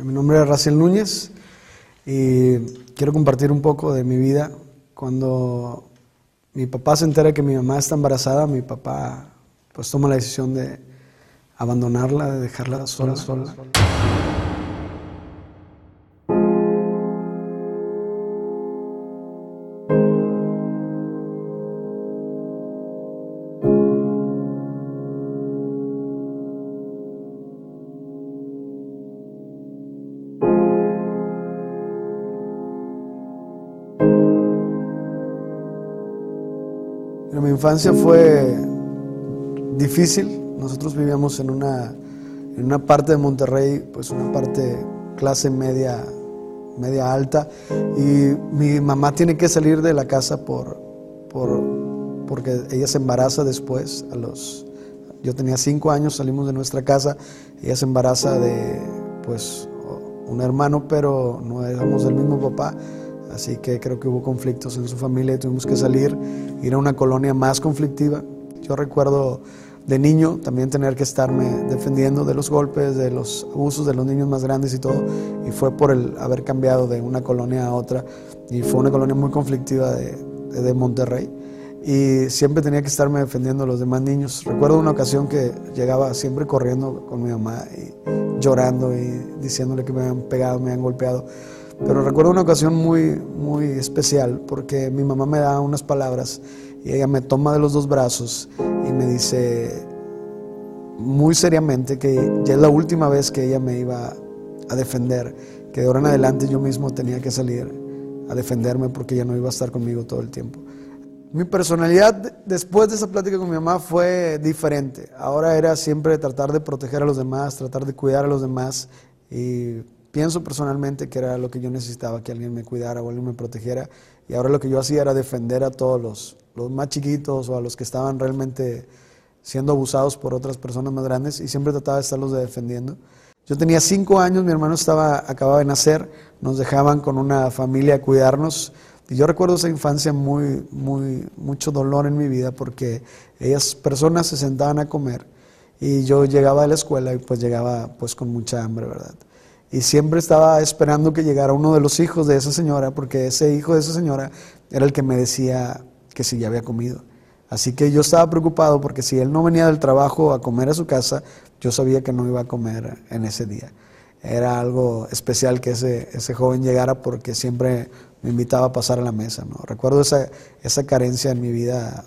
Mi nombre es Raciel Núñez y quiero compartir un poco de mi vida. Cuando mi papá se entera que mi mamá está embarazada, mi papá pues toma la decisión de abandonarla, de dejarla sola. Mi infancia fue difícil. Nosotros vivíamos en una parte de Monterrey, pues una parte clase media alta, y mi mamá tiene que salir de la casa porque ella se embaraza después. Yo tenía 5 años, salimos de nuestra casa, ella se embaraza de pues un hermano, pero no éramos del mismo papá. Así que creo que hubo conflictos en su familia y tuvimos que salir, ir a una colonia más conflictiva. Yo recuerdo de niño también tener que estarme defendiendo de los golpes, de los abusos de los niños más grandes y todo. Y fue por el haber cambiado de una colonia a otra. Y fue una colonia muy conflictiva de Monterrey. Y siempre tenía que estarme defendiendo de los demás niños. Recuerdo una ocasión que llegaba siempre corriendo con mi mamá y llorando y diciéndole que me habían pegado, me habían golpeado. Pero recuerdo una ocasión muy especial porque mi mamá me da unas palabras y ella me toma de los 2 brazos y me dice muy seriamente que ya es la última vez que ella me iba a defender, que de ahora en adelante yo mismo tenía que salir a defenderme porque ella no iba a estar conmigo todo el tiempo. Mi personalidad después de esa plática con mi mamá fue diferente. Ahora era siempre tratar de proteger a los demás, tratar de cuidar a los demás, y pienso personalmente que era lo que yo necesitaba, que alguien me cuidara o alguien me protegiera. Y ahora lo que yo hacía era defender a todos los más chiquitos o a los que estaban realmente siendo abusados por otras personas más grandes, y siempre trataba de estarlos defendiendo. Yo tenía 5 años, mi hermano acababa de nacer, nos dejaban con una familia a cuidarnos. Y yo recuerdo esa infancia mucho dolor en mi vida porque ellas personas se sentaban a comer y yo llegaba de la escuela y pues llegaba pues con mucha hambre, ¿verdad? Y siempre estaba esperando que llegara uno de los hijos de esa señora, porque ese hijo de esa señora era el que me decía que si ya había comido. Así que yo estaba preocupado porque si él no venía del trabajo a comer a su casa, yo sabía que no iba a comer en ese día. Era algo especial que ese joven llegara porque siempre me invitaba a pasar a la mesa, ¿no? Recuerdo esa carencia en mi vida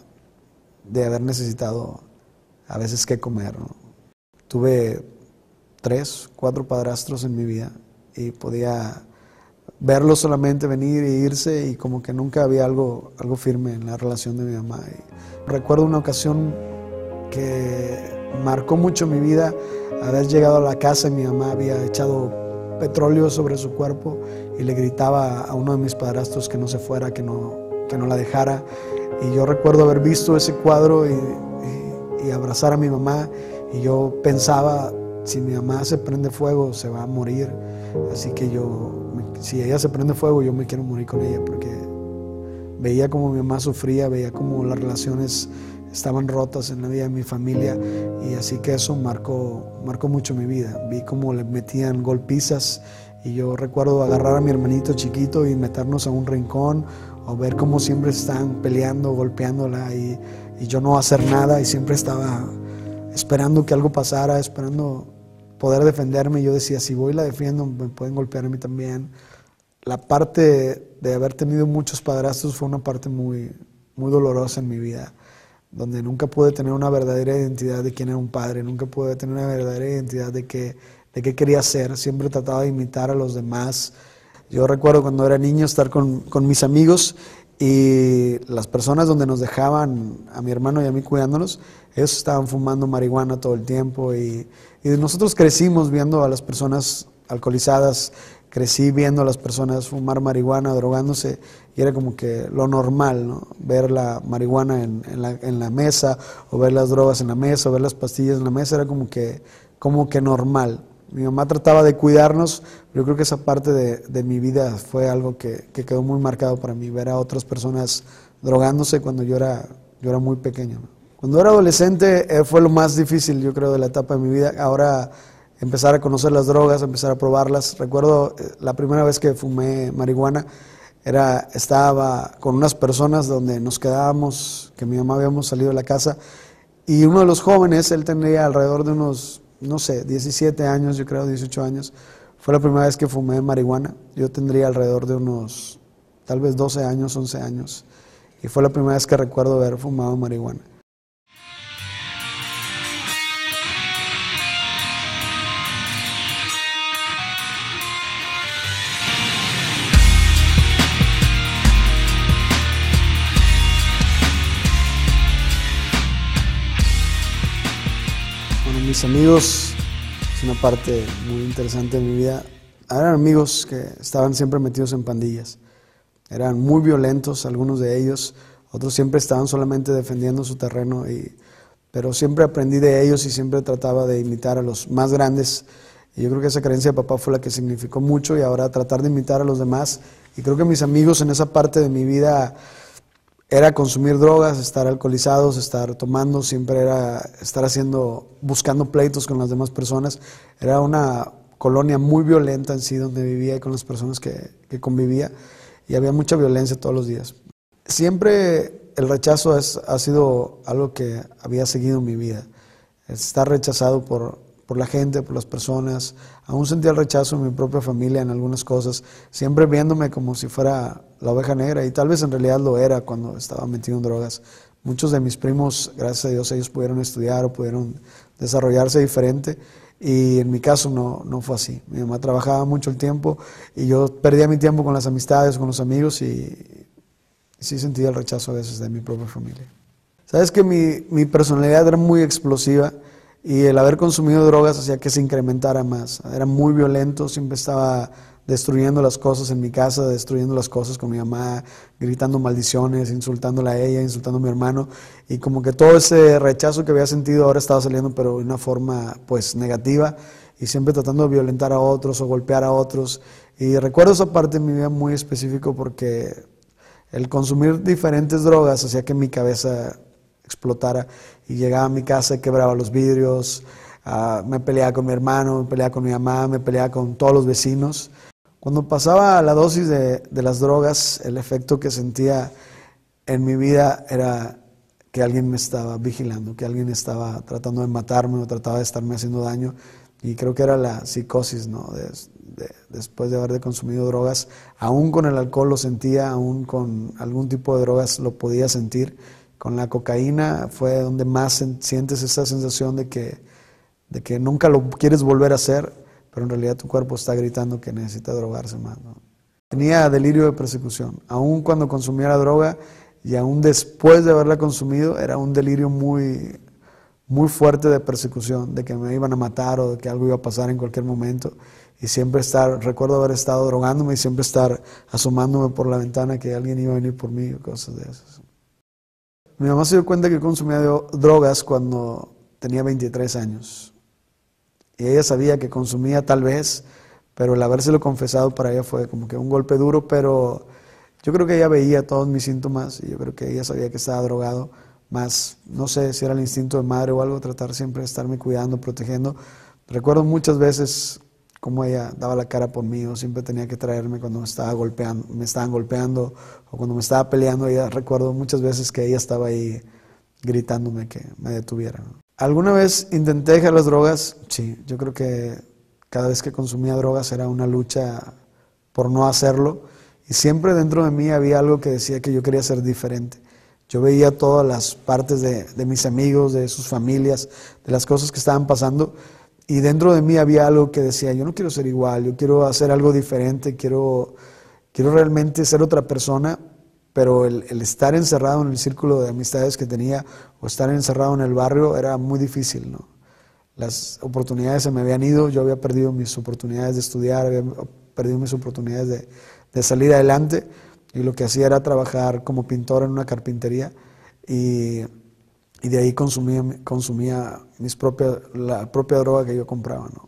de haber necesitado a veces qué comer, ¿no? Tuve 3, 4 padrastros en mi vida y podía verlos solamente venir e irse, y como que nunca había algo firme en la relación de mi mamá. Y recuerdo una ocasión que marcó mucho mi vida, haber llegado a la casa y mi mamá había echado petróleo sobre su cuerpo y le gritaba a uno de mis padrastros que no se fuera, que no la dejara. Y yo recuerdo haber visto ese cuadro y abrazar a mi mamá, y yo pensaba, si mi mamá se prende fuego se va a morir, así que si ella se prende fuego yo me quiero morir con ella, porque veía como mi mamá sufría, veía como las relaciones estaban rotas en la vida de mi familia, y así que eso marcó mucho mi vida. Vi cómo le metían golpizas y yo recuerdo agarrar a mi hermanito chiquito y meternos a un rincón, o ver cómo siempre están peleando, golpeándola, y yo no hacer nada, y siempre estaba esperando que algo pasara, esperando poder defenderme. Yo decía, si voy y la defiendo, me pueden golpear a mí también. La parte de haber tenido muchos padrastros fue una parte muy dolorosa en mi vida, donde nunca pude tener una verdadera identidad de quién era un padre, nunca pude tener una verdadera identidad de qué quería ser. Siempre trataba de imitar a los demás. Yo recuerdo cuando era niño estar con mis amigos, y las personas donde nos dejaban a mi hermano y a mí cuidándonos, ellos estaban fumando marihuana todo el tiempo, y nosotros crecimos viendo a las personas alcoholizadas, crecí viendo a las personas fumar marihuana, drogándose, y era como que lo normal, ¿no? Ver la marihuana en la mesa, o ver las drogas en la mesa, o ver las pastillas en la mesa, era como que normal. Mi mamá trataba de cuidarnos, pero yo creo que esa parte de mi vida fue algo que quedó muy marcado para mí, ver a otras personas drogándose cuando yo era muy pequeño, ¿no? Cuando era adolescente fue lo más difícil, yo creo, de la etapa de mi vida. Ahora empezar a conocer las drogas, empezar a probarlas. Recuerdo la primera vez que fumé marihuana, estaba con unas personas donde nos quedábamos, que mi mamá habíamos salido de la casa, y uno de los jóvenes, él tendría alrededor de unos, no sé, 17 años, yo creo, 18 años. Fue la primera vez que fumé marihuana. Yo tendría alrededor de unos, tal vez 12 años, 11 años. Y fue la primera vez que recuerdo haber fumado marihuana. Bueno, mis amigos es una parte muy interesante de mi vida. Eran amigos que estaban siempre metidos en pandillas. Eran muy violentos, algunos de ellos. Otros siempre estaban solamente defendiendo su terreno. Pero siempre aprendí de ellos y siempre trataba de imitar a los más grandes. Y yo creo que esa creencia de papá fue la que significó mucho, y ahora tratar de imitar a los demás. Y creo que mis amigos en esa parte de mi vida era consumir drogas, estar alcoholizados, estar tomando, siempre era estar buscando pleitos con las demás personas. Era una colonia muy violenta en sí donde vivía y con las personas que convivía, y había mucha violencia todos los días. Siempre el rechazo ha sido algo que había seguido en mi vida. Estar rechazado por la gente, por las personas. Aún sentía el rechazo en mi propia familia en algunas cosas, siempre viéndome como si fuera la oveja negra, y tal vez en realidad lo era cuando estaba metido en drogas. Muchos de mis primos, gracias a Dios, ellos pudieron estudiar o pudieron desarrollarse diferente, y en mi caso no fue así. Mi mamá trabajaba mucho el tiempo y yo perdía mi tiempo con las amistades, con los amigos, y sí sentía el rechazo a veces de mi propia familia. Sabes que mi personalidad era muy explosiva, y el haber consumido drogas hacía que se incrementara más. Era muy violento, siempre estaba destruyendo las cosas en mi casa, destruyendo las cosas con mi mamá, gritando maldiciones, insultándola a ella, insultando a mi hermano, y como que todo ese rechazo que había sentido ahora estaba saliendo, pero de una forma pues negativa, y siempre tratando de violentar a otros o golpear a otros. Y recuerdo esa parte de mi vida muy específico porque el consumir diferentes drogas hacía que mi cabeza explotara, y llegaba a mi casa y quebraba los vidrios, me peleaba con mi hermano, me peleaba con mi mamá, me peleaba con todos los vecinos. Cuando pasaba la dosis de las drogas, el efecto que sentía en mi vida era que alguien me estaba vigilando, que alguien estaba tratando de matarme o trataba de estarme haciendo daño, y creo que era la psicosis, ¿no? Después de haber consumido drogas. Aún con el alcohol lo sentía, aún con algún tipo de drogas lo podía sentir. Con la cocaína fue donde más sientes esa sensación de que nunca lo quieres volver a hacer, pero en realidad tu cuerpo está gritando que necesita drogarse más, ¿no? Tenía delirio de persecución, aún cuando consumía la droga, y aún después de haberla consumido, era un delirio muy, muy fuerte de persecución, de que me iban a matar o de que algo iba a pasar en cualquier momento. Y siempre recuerdo haber estado drogándome y siempre estar asomándome por la ventana que alguien iba a venir por mí o cosas de esas. Mi mamá se dio cuenta que consumía drogas cuando tenía 23 años. Y ella sabía que consumía tal vez, pero el habérselo confesado para ella fue como que un golpe duro, pero yo creo que ella veía todos mis síntomas y yo creo que ella sabía que estaba drogado, más no sé si era el instinto de madre o algo, tratar siempre de estarme cuidando, protegiendo. Recuerdo muchas veces cómo ella daba la cara por mí, o siempre tenía que traerme cuando me estaban golpeando o cuando me estaba peleando. Ella, recuerdo muchas veces que ella estaba ahí gritándome que me detuviera, ¿no? ¿Alguna vez intenté dejar las drogas? Sí, yo creo que cada vez que consumía drogas era una lucha por no hacerlo, y siempre dentro de mí había algo que decía que yo quería ser diferente. Yo veía todas las partes de mis amigos, de sus familias, de las cosas que estaban pasando, y dentro de mí había algo que decía, yo no quiero ser igual, yo quiero hacer algo diferente, quiero realmente ser otra persona. Pero el estar encerrado en el círculo de amistades que tenía o estar encerrado en el barrio era muy difícil, ¿no? Las oportunidades se me habían ido, yo había perdido mis oportunidades de estudiar, había perdido mis oportunidades de salir adelante, y lo que hacía era trabajar como pintor en una carpintería, y de ahí consumía la propia droga que yo compraba, ¿no?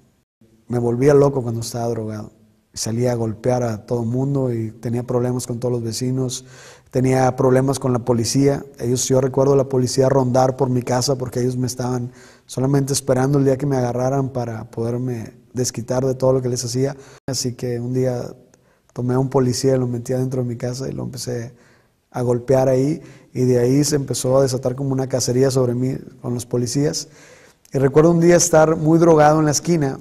Me volvía loco cuando estaba drogado. salía a golpear a todo el mundo y tenía problemas con todos los vecinos, tenía problemas con la policía. Yo recuerdo a la policía rondar por mi casa porque ellos me estaban solamente esperando el día que me agarraran para poderme desquitar de todo lo que les hacía. Así que un día tomé a un policía y lo metí dentro de mi casa y lo empecé a golpear ahí, y de ahí se empezó a desatar como una cacería sobre mí con los policías. Y recuerdo un día estar muy drogado en la esquina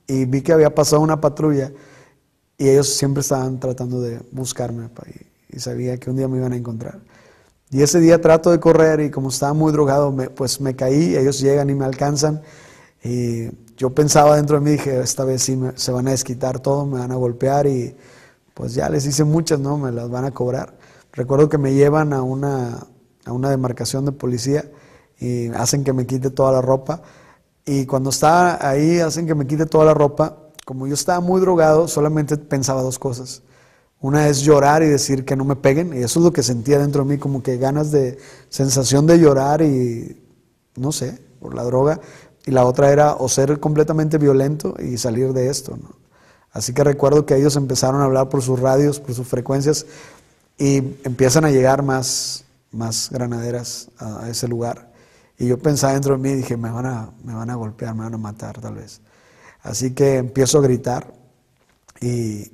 y vi que había pasado una patrulla y ellos siempre estaban tratando de buscarme y sabía que un día me iban a encontrar. Y ese día trato de correr y como estaba muy drogado, pues me caí, ellos llegan y me alcanzan y yo pensaba dentro de mí, dije, esta vez sí se van a desquitar todo, me van a golpear y pues ya les hice muchas, ¿no? Me las van a cobrar. Recuerdo que me llevan a una demarcación de policía y hacen que me quite toda la ropa. Y cuando estaba ahí, hacen que me quite toda la ropa. Como yo estaba muy drogado, solamente pensaba dos cosas. Una es llorar y decir que no me peguen, y eso es lo que sentía dentro de mí, como que sensación de llorar y no sé, por la droga. Y la otra era o ser completamente violento y salir de esto, ¿no? Así que recuerdo que ellos empezaron a hablar por sus radios, por sus frecuencias, y empiezan a llegar más granaderas a ese lugar. Y yo pensaba dentro de mí, dije, me van a golpear, me van a matar tal vez. Así que empiezo a gritar y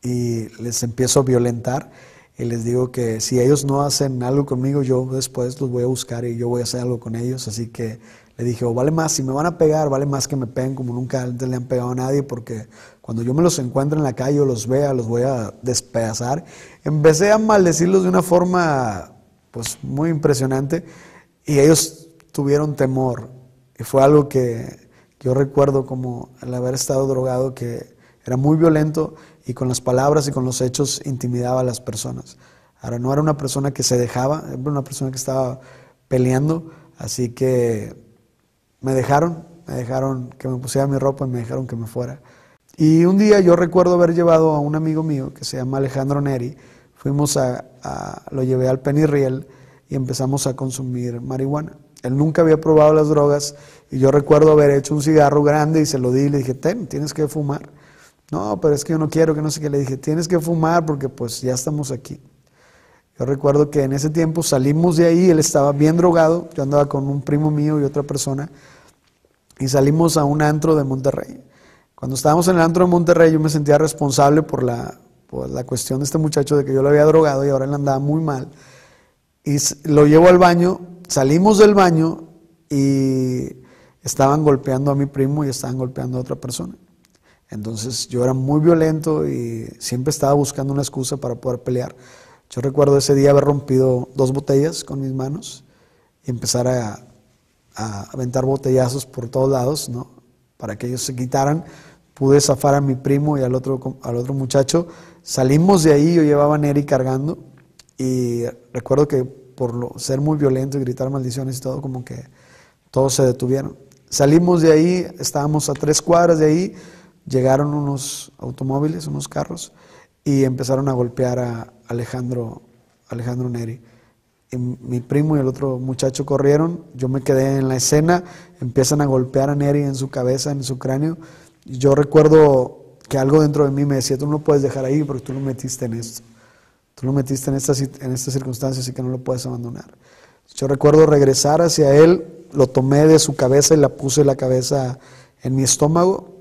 les empiezo a violentar y les digo que si ellos no hacen algo conmigo, yo después los voy a buscar y yo voy a hacer algo con ellos. Así que le dije, vale más, si me van a pegar, vale más que me peguen como nunca antes le han pegado a nadie, porque cuando yo me los encuentre en la calle o los vea, los voy a despedazar. Empecé a maldecirlos de una forma pues muy impresionante y ellos tuvieron temor. Y fue algo que yo recuerdo como al haber estado drogado, que era muy violento y con las palabras y con los hechos intimidaba a las personas. Ahora, no era una persona que se dejaba, era una persona que estaba peleando, así que me dejaron que me pusiera mi ropa y me dejaron que me fuera. Y un día yo recuerdo haber llevado a un amigo mío que se llama Alejandro Neri, lo llevé al Penny Riel y empezamos a consumir marihuana. Él nunca había probado las drogas y yo recuerdo haber hecho un cigarro grande y se lo di y le dije, tienes que fumar. No, pero es que yo no quiero, que no sé qué. Le dije, tienes que fumar porque pues ya estamos aquí. Yo recuerdo que en ese tiempo salimos de ahí, él estaba bien drogado, yo andaba con un primo mío y otra persona, y salimos a un antro de Monterrey. Cuando estábamos en el antro de Monterrey, yo me sentía responsable por la cuestión de este muchacho, de que yo lo había drogado y ahora él andaba muy mal. Y lo llevo al baño, salimos del baño y estaban golpeando a mi primo y estaban golpeando a otra persona. Entonces yo era muy violento y siempre estaba buscando una excusa para poder pelear. Yo recuerdo ese día haber rompido 2 botellas con mis manos y empezar a aventar botellazos por todos lados, ¿no? Para que ellos se quitaran. Pude zafar a mi primo y al otro muchacho. Salimos de ahí, yo llevaba a Neri cargando y recuerdo que por ser muy violento y gritar maldiciones y todo, como que todos se detuvieron. Salimos de ahí, estábamos a 3 cuadras de ahí, llegaron unos automóviles, unos carros, y empezaron a golpear a Alejandro Neri. Y mi primo y el otro muchacho corrieron, yo me quedé en la escena, empiezan a golpear a Neri en su cabeza, en su cráneo. Y yo recuerdo que algo dentro de mí me decía, tú no lo puedes dejar ahí porque tú lo metiste en esto. Tú lo metiste en estas circunstancias y que no lo puedes abandonar. Yo recuerdo regresar hacia él, lo tomé de su cabeza y la puse la cabeza en mi estómago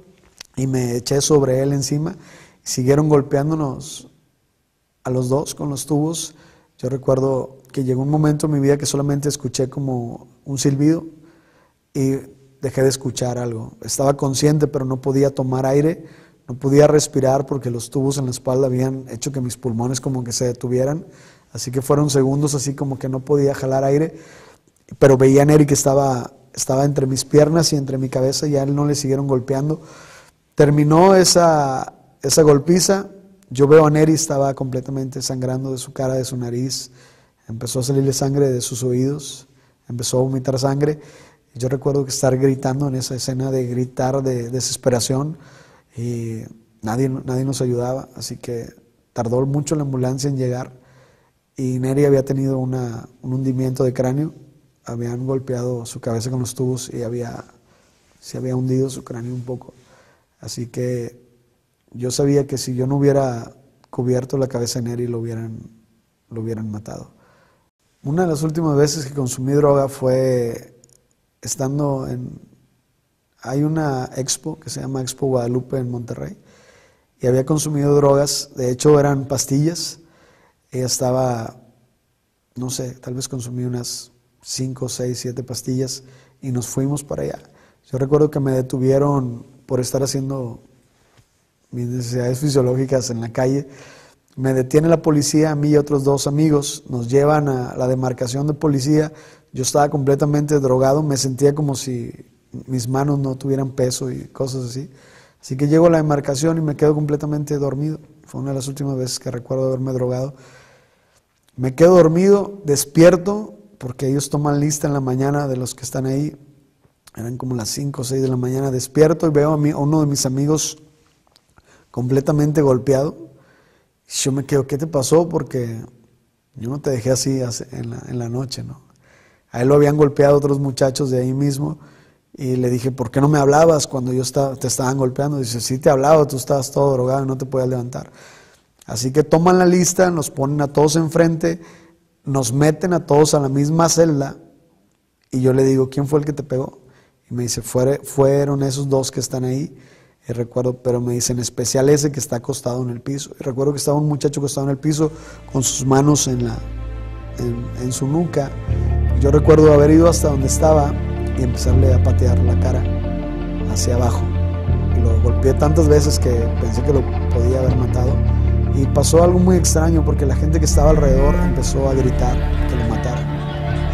y me eché sobre él encima. Siguieron golpeándonos a los dos con los tubos. Yo recuerdo que llegó un momento en mi vida que solamente escuché como un silbido y dejé de escuchar algo. Estaba consciente, pero no podía tomar aire, no podía respirar porque los tubos en la espalda habían hecho que mis pulmones como que se detuvieran. Así que fueron segundos así como que no podía jalar aire, pero veía a Neri que estaba entre mis piernas y entre mi cabeza y a él no le siguieron golpeando. Terminó esa golpiza. Yo veo a Neri, estaba completamente sangrando de su cara, de su nariz. Empezó a salirle sangre de sus oídos. Empezó a vomitar sangre. Yo recuerdo que estar gritando en esa escena, de gritar de desesperación. Y nadie nos ayudaba. Así que tardó mucho la ambulancia en llegar. Y Neri había tenido un hundimiento de cráneo. Habían golpeado su cabeza con los tubos y se había hundido su cráneo un poco. Así que yo sabía que si yo no hubiera cubierto la cabeza de Neri, lo hubieran matado. Una de las últimas veces que consumí droga fue estando hay una expo que se llama Expo Guadalupe en Monterrey, y había consumido drogas. De hecho eran pastillas. Ella estaba, no sé, tal vez consumí unas 5, 6, 7 pastillas y nos fuimos para allá. Yo recuerdo que me detuvieron por estar haciendo mis necesidades fisiológicas en la calle. Me detiene la policía, a mí y otros 2 amigos, nos llevan a la demarcación de policía. Yo estaba completamente drogado, me sentía como si mis manos no tuvieran peso y cosas así. Así que llego a la demarcación y me quedo completamente dormido. Fue una de las últimas veces que recuerdo haberme drogado. Me quedo dormido, despierto, porque ellos toman lista en la mañana de los que están ahí. Eran como las 5 o 6 de la mañana. Despierto y veo a uno de mis amigos completamente golpeado. Y yo me quedo, ¿qué te pasó? Porque yo no te dejé así en la noche, ¿no? A él lo habían golpeado otros muchachos de ahí mismo. Y le dije, ¿por qué no me hablabas cuando te estaban golpeando? Dice, sí te hablaba, tú estabas todo drogado y no te podías levantar. Así que toman la lista, nos ponen a todos enfrente, nos meten a todos a la misma celda. Y yo le digo, ¿quién fue el que te pegó? Y me dice, fueron esos 2 que están ahí. Y recuerdo, pero me dice, en especial ese que está acostado en el piso. Y recuerdo que estaba un muchacho acostado en el piso con sus manos en su nuca. Yo recuerdo haber ido hasta donde estaba y empezarle a patear la cara hacia abajo. Lo golpeé tantas veces que pensé que lo podía haber matado. Y pasó algo muy extraño porque la gente que estaba alrededor empezó a gritar que lo mataran.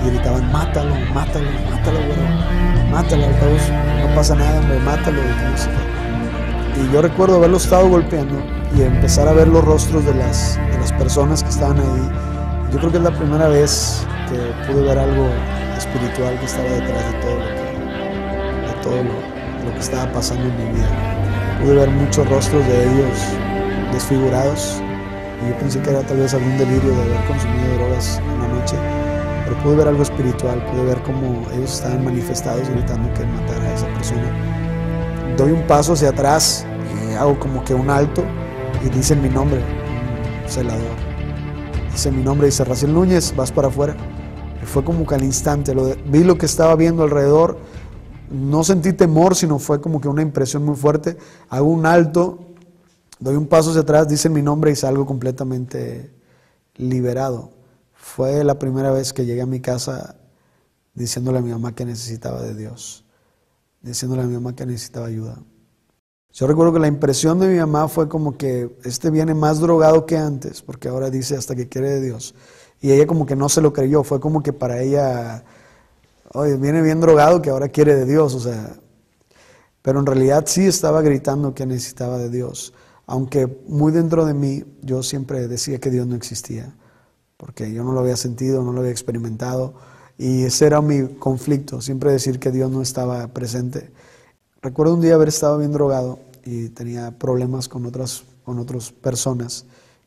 Y gritaban, mátalo, mátalo, mátalo, güey, mátalo, al cabo no pasa nada, hombre, mátalo. Y yo recuerdo haberlo estado golpeando y empezar a ver los rostros de las personas que estaban ahí. Yo creo que es la primera vez que pude ver algo espiritual que estaba detrás de todo lo que estaba pasando en mi vida. Pude ver muchos rostros de ellos desfigurados y yo pensé que era tal vez algún delirio de haber consumido drogas en la noche, pero pude ver algo espiritual, pude ver cómo ellos estaban manifestados gritando que matara a esa persona. Doy un paso hacia atrás y hago como que un alto y dicen mi nombre, un celador. Dice mi nombre, dice Raciel Núñez, vas para afuera. Y fue como que al instante, vi lo que estaba viendo alrededor, no sentí temor, sino fue como que una impresión muy fuerte. Hago un alto, doy un paso hacia atrás, dicen mi nombre y salgo completamente liberado. Fue la primera vez que llegué a mi casa diciéndole a mi mamá que necesitaba de Dios, diciéndole a mi mamá que necesitaba ayuda. Yo recuerdo que la impresión de mi mamá fue como que viene más drogado que antes, porque ahora dice hasta que quiere de Dios. Y ella como que no se lo creyó, fue como que para ella, oye, viene bien drogado que ahora quiere de Dios, o sea. Pero en realidad sí estaba gritando que necesitaba de Dios. Aunque muy dentro de mí yo siempre decía que Dios no existía, porque yo no lo había sentido, no lo había experimentado. Y ese era mi conflicto, siempre decir que Dios no estaba presente. Recuerdo un día haber estado bien drogado y tenía problemas con otras personas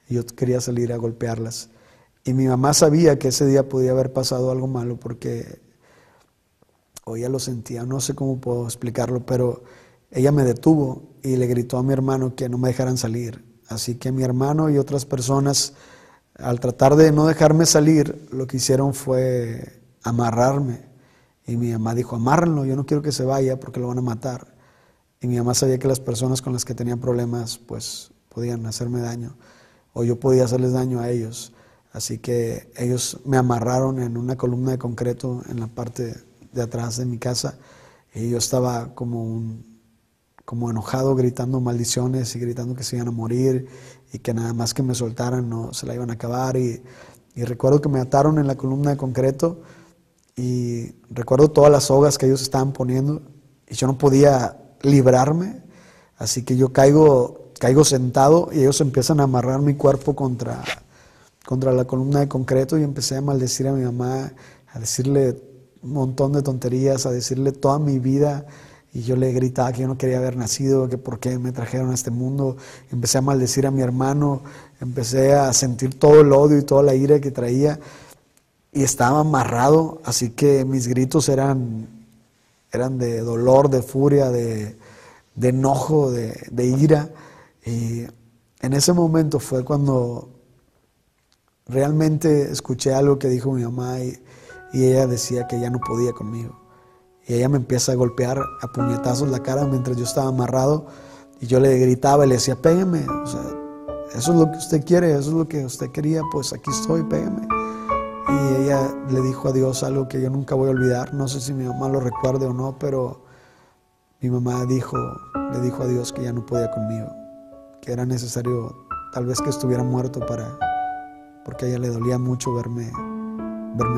y yo quería salir a golpearlas. Y mi mamá sabía que ese día podía haber pasado algo malo porque ella lo sentía, no sé cómo puedo explicarlo, pero ella me detuvo y le gritó a mi hermano que no me dejaran salir. Así que mi hermano y otras personas, al tratar de no dejarme salir, lo que hicieron fue amarrarme. Y mi mamá dijo, amárrenlo, yo no quiero que se vaya porque lo van a matar. Y mi mamá sabía que las personas con las que tenían problemas pues podían hacerme daño o yo podía hacerles daño a ellos. Así que ellos me amarraron en una columna de concreto en la parte de atrás de mi casa y yo estaba como enojado, gritando maldiciones y gritando que se iban a morir y que nada más que me soltaran no se la iban a acabar. Y recuerdo que me ataron en la columna de concreto. Y recuerdo todas las sogas que ellos estaban poniendo y yo no podía librarme, así que yo caigo sentado y ellos empiezan a amarrar mi cuerpo contra la columna de concreto y empecé a maldecir a mi mamá, a decirle un montón de tonterías, a decirle toda mi vida y yo le gritaba que yo no quería haber nacido, que por qué me trajeron a este mundo. Empecé a maldecir a mi hermano, empecé a sentir todo el odio y toda la ira que traía. Y estaba amarrado, así que mis gritos eran de dolor, de furia, de enojo, de ira. Y en ese momento fue cuando realmente escuché algo que dijo mi mamá y ella decía que ya no podía conmigo. Y ella me empieza a golpear a puñetazos la cara mientras yo estaba amarrado y yo le gritaba y le decía, pégame, o sea, eso es lo que usted quiere, eso es lo que usted quería, pues aquí estoy, pégame. Y ella le dijo a Dios algo que yo nunca voy a olvidar, no sé si mi mamá lo recuerde o no, pero mi mamá le dijo a Dios que ya no podía conmigo, que era necesario tal vez que estuviera muerto porque a ella le dolía mucho verme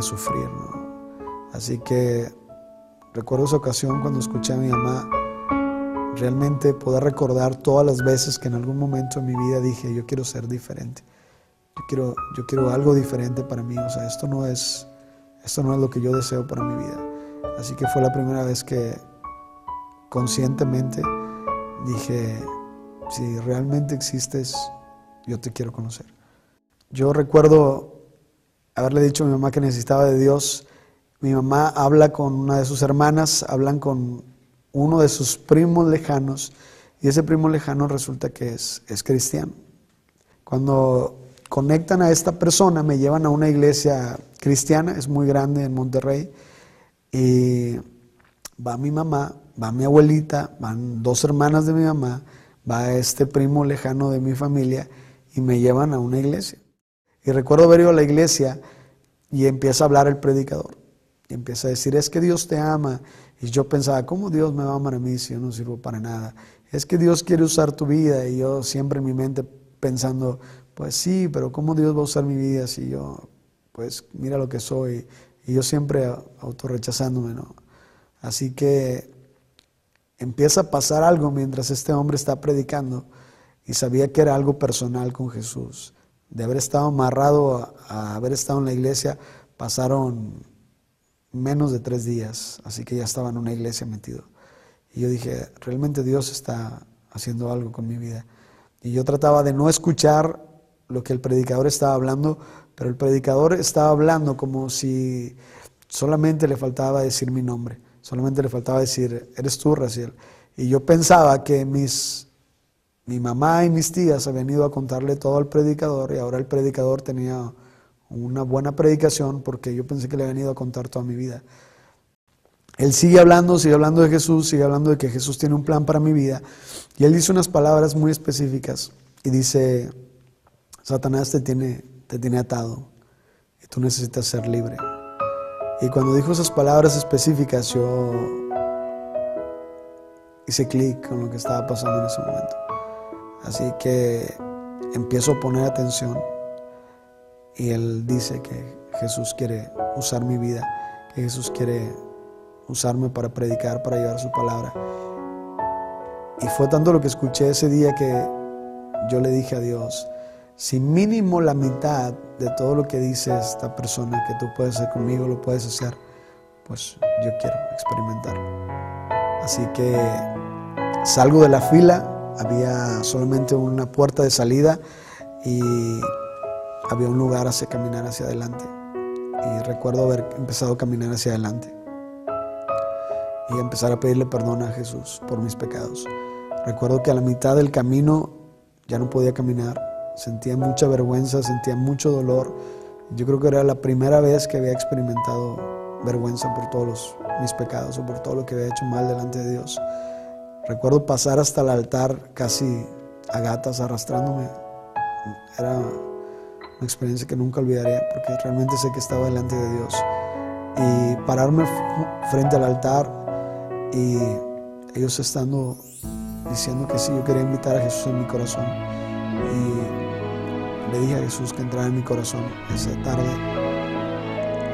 sufrir, ¿no? Así que recuerdo esa ocasión cuando escuché a mi mamá, realmente poder recordar todas las veces que en algún momento en mi vida dije, yo quiero ser diferente, yo quiero algo diferente para mí, o sea, esto no es lo que yo deseo para mi vida. Así que fue la primera vez que conscientemente dije, si realmente existes, yo te quiero conocer. Yo recuerdo haberle dicho a mi mamá que necesitaba de Dios. Mi mamá habla con una de sus hermanas, hablan con uno de sus primos lejanos, y ese primo lejano resulta que es cristiano. Cuando conectan a esta persona, me llevan a una iglesia cristiana, es muy grande en Monterrey, y va mi mamá, va mi abuelita, van dos hermanas de mi mamá, va este primo lejano de mi familia, y me llevan a una iglesia. Y recuerdo haber ido a la iglesia y empieza a hablar el predicador. Y empieza a decir, es que Dios te ama. Y yo pensaba, ¿cómo Dios me va a amar a mí si yo no sirvo para nada? Es que Dios quiere usar tu vida. Y yo siempre en mi mente pensando, pues sí, pero ¿cómo Dios va a usar mi vida si yo, pues mira lo que soy? Y yo siempre autorrechazándome, ¿no? Así que empieza a pasar algo mientras este hombre está predicando. Y sabía que era algo personal con Jesús. De haber estado amarrado a haber estado en la iglesia, pasaron menos de 3 días, así que ya estaba en una iglesia metido. Y yo dije, realmente Dios está haciendo algo con mi vida. Y yo trataba de no escuchar lo que el predicador estaba hablando, pero el predicador estaba hablando como si solamente le faltaba decir mi nombre, solamente le faltaba decir, eres tú, Raciel. Y yo pensaba que mi mamá y mis tías habían ido a contarle todo al predicador y ahora el predicador tenía una buena predicación porque yo pensé que le habían ido a contar toda mi vida. Él sigue hablando de Jesús, sigue hablando de que Jesús tiene un plan para mi vida y él dice unas palabras muy específicas y dice, Satanás te tiene atado y tú necesitas ser libre. Y cuando dijo esas palabras específicas yo hice clic con lo que estaba pasando en ese momento. Así que empiezo a poner atención y él dice que Jesús quiere usar mi vida, que Jesús quiere usarme para predicar, para llevar su palabra. Y fue tanto lo que escuché ese día que yo le dije a Dios, si mínimo la mitad de todo lo que dice esta persona que tú puedes hacer conmigo, lo puedes hacer, pues yo quiero experimentarlo. Así que salgo de la fila. Había solamente una puerta de salida y había un lugar hacia caminar hacia adelante. Y recuerdo haber empezado a caminar hacia adelante y empezar a pedirle perdón a Jesús por mis pecados. Recuerdo que a la mitad del camino ya no podía caminar, sentía mucha vergüenza, sentía mucho dolor. Yo creo que era la primera vez que había experimentado vergüenza por todos mis pecados o por todo lo que había hecho mal delante de Dios. Recuerdo pasar hasta el altar casi a gatas arrastrándome. Era una experiencia que nunca olvidaré porque realmente sé que estaba delante de Dios. Y pararme frente al altar y ellos estando diciendo que sí, yo quería invitar a Jesús en mi corazón. Y le dije a Jesús que entrara en mi corazón esa tarde.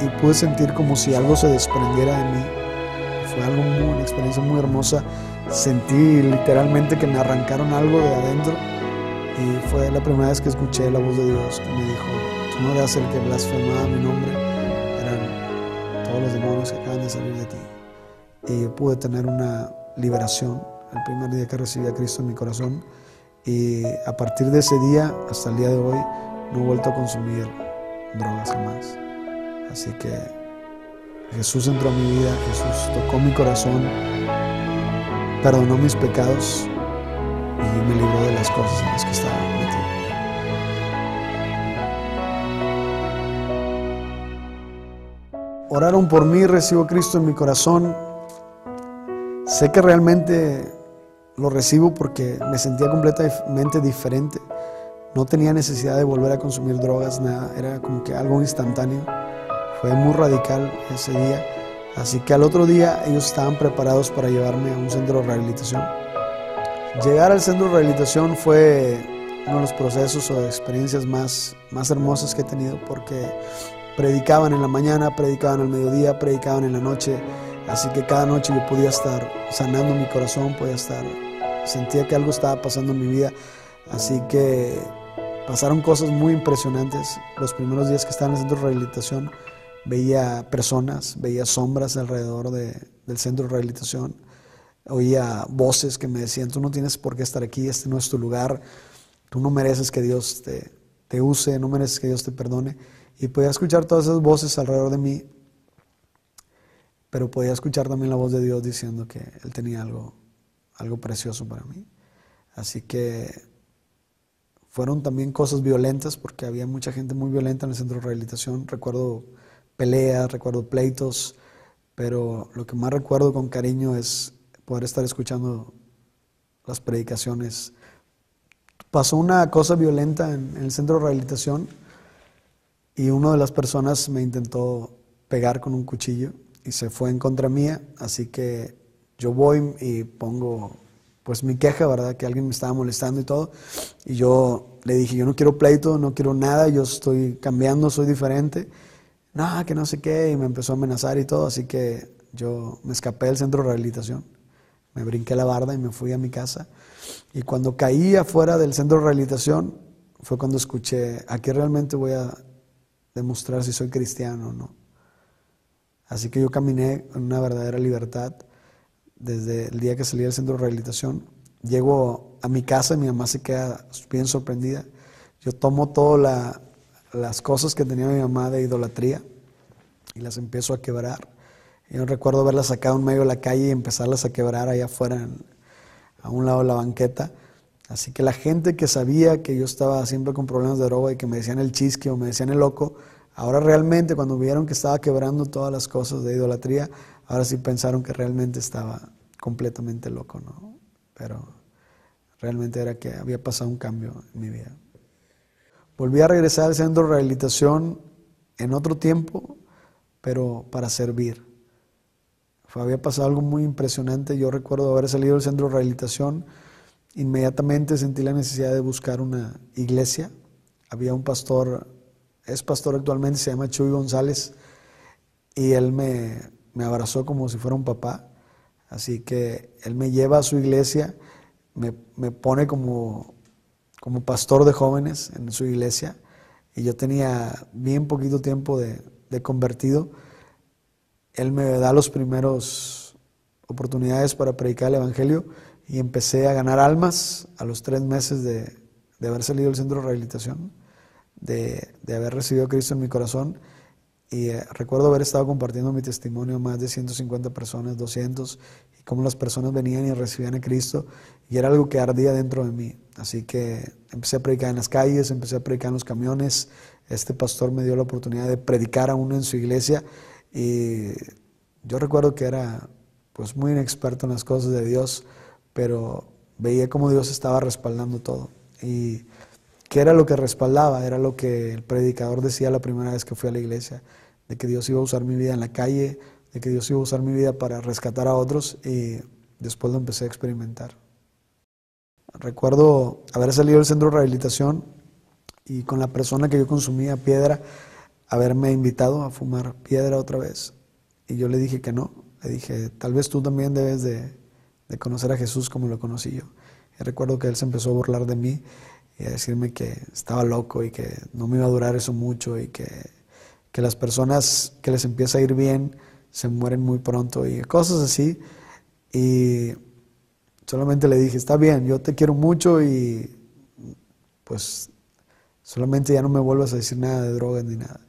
Y pude sentir como si algo se desprendiera de mí. Fue una experiencia muy hermosa. Sentí literalmente que me arrancaron algo de adentro y fue la primera vez que escuché la voz de Dios que me dijo, tú no eras el que blasfemaba mi nombre, eran todos los demonios que acaban de salir de ti. Y yo pude tener una liberación el primer día que recibí a Cristo en mi corazón y a partir de ese día hasta el día de hoy no he vuelto a consumir drogas jamás. Así que Jesús entró a mi vida, Jesús tocó mi corazón, perdonó mis pecados y me libró de las cosas en las que estaba metido. Oraron por mí, recibo a Cristo en mi corazón. Sé que realmente lo recibo porque me sentía completamente diferente. No tenía necesidad de volver a consumir drogas, nada. Era como que algo instantáneo. Fue muy radical ese día. Así que al otro día ellos estaban preparados para llevarme a un centro de rehabilitación. Llegar al centro de rehabilitación fue uno de los procesos o experiencias más hermosas que he tenido, porque predicaban en la mañana, predicaban al mediodía, predicaban en la noche. Así que cada noche yo podía estar sanando mi corazón, sentía que algo estaba pasando en mi vida. Así que pasaron cosas muy impresionantes. Los primeros días que estaba en el centro de rehabilitación veía personas, veía sombras alrededor del centro de rehabilitación. Oía voces que me decían: tú no tienes por qué estar aquí, este no es tu lugar, tú no mereces que Dios te use, no mereces que Dios te perdone. Y podía escuchar todas esas voces alrededor de mí, pero podía escuchar también la voz de Dios diciendo que Él tenía algo precioso para mí. Así que fueron también cosas violentas, porque había mucha gente muy violenta en el centro de rehabilitación. Recuerdo peleas, recuerdo pleitos, pero lo que más recuerdo con cariño es poder estar escuchando las predicaciones. Pasó una cosa violenta en el centro de rehabilitación y una de las personas me intentó pegar con un cuchillo y se fue en contra mía, así que yo voy y pongo pues mi queja, ¿verdad? Que alguien me estaba molestando y todo, y yo le dije: yo no quiero pleito, no quiero nada, yo estoy cambiando, soy diferente. No, que no sé qué, y me empezó a amenazar y todo, así que yo me escapé del centro de rehabilitación, me brinqué la barda y me fui a mi casa. Y cuando caí afuera del centro de rehabilitación fue cuando escuché: aquí realmente voy a demostrar si soy cristiano o no. Así que yo caminé en una verdadera libertad desde el día que salí del centro de rehabilitación. Llego a mi casa y mi mamá se queda bien sorprendida. Yo tomo todas las cosas que tenía mi mamá de idolatría y las empiezo a quebrar. Yo recuerdo haberlas sacado en medio de la calle y empezarlas a quebrar allá afuera, a un lado de la banqueta. Así que la gente que sabía que yo estaba siempre con problemas de droga y que me decían el chisque o me decían el loco, ahora realmente cuando vieron que estaba quebrando todas las cosas de idolatría, ahora sí pensaron que realmente estaba completamente loco, ¿no? Pero realmente era que había pasado un cambio en mi vida. Volví a regresar al centro de rehabilitación en otro tiempo, pero para servir. Había pasado algo muy impresionante. Yo recuerdo haber salido del centro de rehabilitación, inmediatamente sentí la necesidad de buscar una iglesia. Había un pastor, es pastor actualmente, se llama Chuy González, y él me abrazó como si fuera un papá. Así que él me lleva a su iglesia, me pone como pastor de jóvenes en su iglesia, y yo tenía bien poquito tiempo de convertido. Él me da los primeros oportunidades para predicar el evangelio y empecé a ganar almas a los 3 meses de haber salido del centro de rehabilitación, de haber recibido a Cristo en mi corazón. Y recuerdo haber estado compartiendo mi testimonio a más de 150 personas, 200, y cómo las personas venían y recibían a Cristo, y era algo que ardía dentro de mí. Así que empecé a predicar en las calles, empecé a predicar en los camiones. Este pastor me dio la oportunidad de predicar a uno en su iglesia, y yo recuerdo que era pues muy inexperto en las cosas de Dios, pero veía cómo Dios estaba respaldando todo. Y ¿qué era lo que respaldaba? Era lo que el predicador decía la primera vez que fui a la iglesia, de que Dios iba a usar mi vida en la calle, de que Dios iba a usar mi vida para rescatar a otros, y después lo empecé a experimentar. Recuerdo haber salido del centro de rehabilitación y con la persona que yo consumía piedra, haberme invitado a fumar piedra otra vez. Y yo le dije que no. Le dije: tal vez tú también debes de conocer a Jesús como lo conocí yo. Y recuerdo que él se empezó a burlar de mí y a decirme que estaba loco y que no me iba a durar eso mucho, y que las personas que les empieza a ir bien se mueren muy pronto y cosas así. Y solamente le dije: está bien, yo te quiero mucho, y pues solamente ya no me vuelvas a decir nada de drogas ni nada.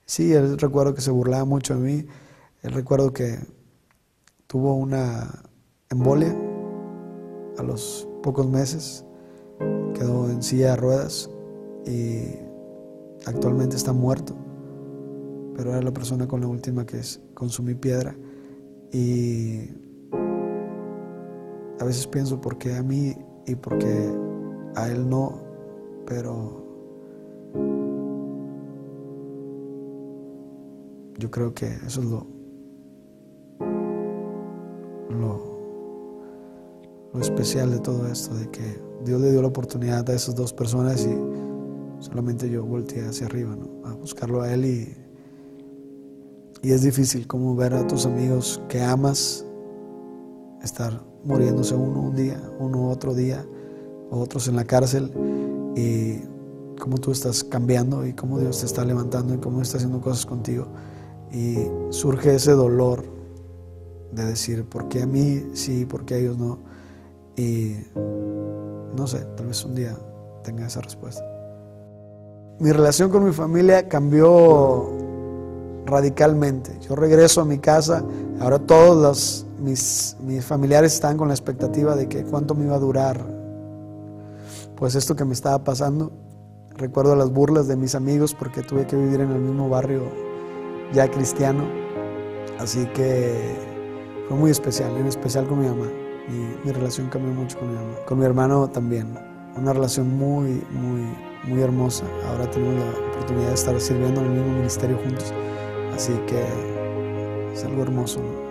Sí, él recuerdo que se burlaba mucho de mí. Él recuerdo que tuvo una embolia a los pocos meses, quedó en silla de ruedas y actualmente está muerto, pero era la persona con la última que consumí piedra. Y a veces pienso por qué a mí y por qué a él no, pero yo creo que eso es lo especial de todo esto, de que Dios le dio la oportunidad a esas dos personas y solamente yo volteé hacia arriba, ¿no? A buscarlo a él, y es difícil como ver a tus amigos que amas estar muriéndose uno un día, uno otro día, otros en la cárcel, y cómo tú estás cambiando y cómo Dios te está levantando y cómo está haciendo cosas contigo, y surge ese dolor de decir ¿por qué a mí sí, por qué a ellos no? Y no sé, tal vez un día tenga esa respuesta. Mi relación con mi familia cambió radicalmente. Yo regreso a mi casa, ahora todos mis familiares están con la expectativa de que cuánto me iba a durar pues esto que me estaba pasando. Recuerdo las burlas de mis amigos porque tuve que vivir en el mismo barrio ya cristiano, así que fue muy especial, en especial con mi mamá. Mi relación cambió mucho con mi mamá. Con mi hermano también, una relación muy hermosa. Ahora tenemos la oportunidad de estar sirviendo en el mismo ministerio juntos, así que es algo hermoso, ¿no?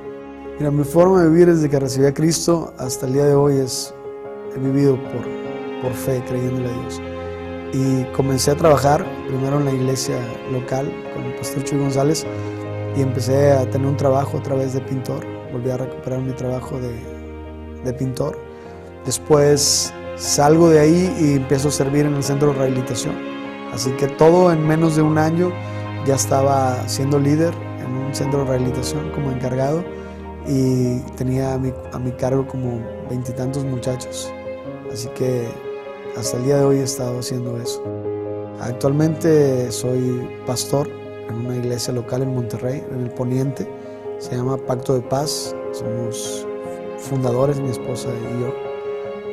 Mira, mi forma de vivir desde que recibí a Cristo hasta el día de hoy he vivido por fe, creyéndole a Dios. Y comencé a trabajar primero en la iglesia local con el pastor Chuy González, y empecé a tener un trabajo otra vez de pintor. Volví a recuperar mi trabajo de pintor. Después salgo de ahí y empiezo a servir en el centro de rehabilitación. Así que todo en menos de un año ya estaba siendo líder en un centro de rehabilitación como encargado, y tenía a mi cargo como 20 y tantos muchachos. Así que hasta el día de hoy he estado haciendo eso. Actualmente soy pastor en una iglesia local en Monterrey, en el Poniente. Se llama Pacto de Paz. Somos fundadores, mi esposa y yo,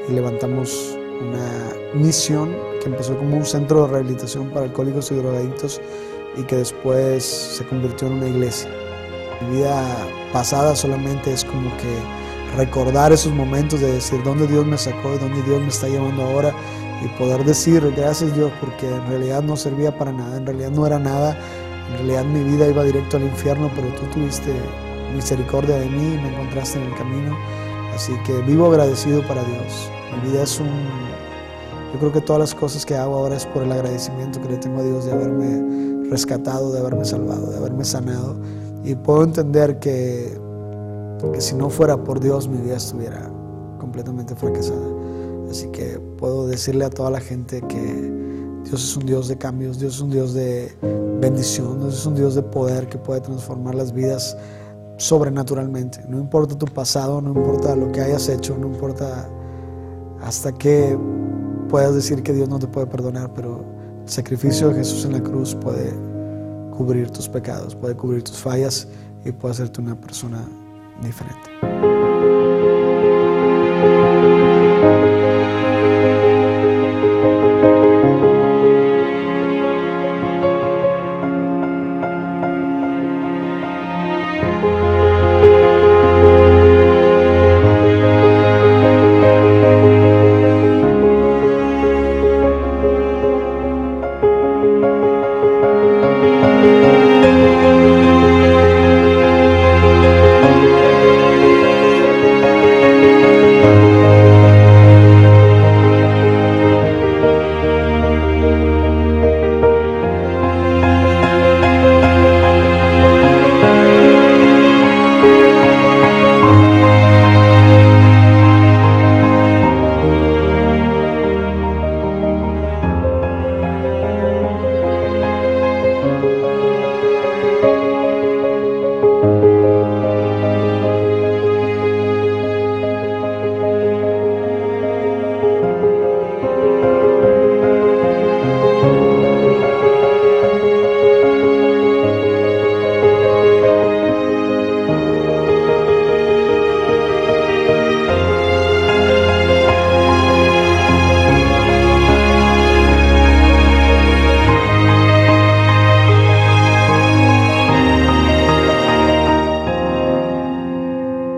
y levantamos una misión que empezó como un centro de rehabilitación para alcohólicos y drogadictos, y que después se convirtió en una iglesia. Mi vida pasada solamente es como que recordar esos momentos de decir dónde Dios me sacó y dónde Dios me está llevando ahora, y poder decir gracias Dios, porque en realidad no servía para nada, en realidad no era nada, en realidad mi vida iba directo al infierno, pero tú tuviste misericordia de mí y me encontraste en el camino. Así que vivo agradecido para Dios. Mi vida yo creo que todas las cosas que hago ahora es por el agradecimiento que le tengo a Dios de haberme rescatado, de haberme salvado, de haberme sanado. Y puedo entender que si no fuera por Dios mi vida estuviera completamente fracasada. Así que puedo decirle a toda la gente que Dios es un Dios de cambios, Dios es un Dios de bendición, Dios es un Dios de poder que puede transformar las vidas sobrenaturalmente. No importa tu pasado, no importa lo que hayas hecho, no importa hasta que puedas decir que Dios no te puede perdonar, pero el sacrificio de Jesús en la cruz puede cubrir tus pecados, puede cubrir tus fallas y puede hacerte una persona diferente.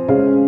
Amén.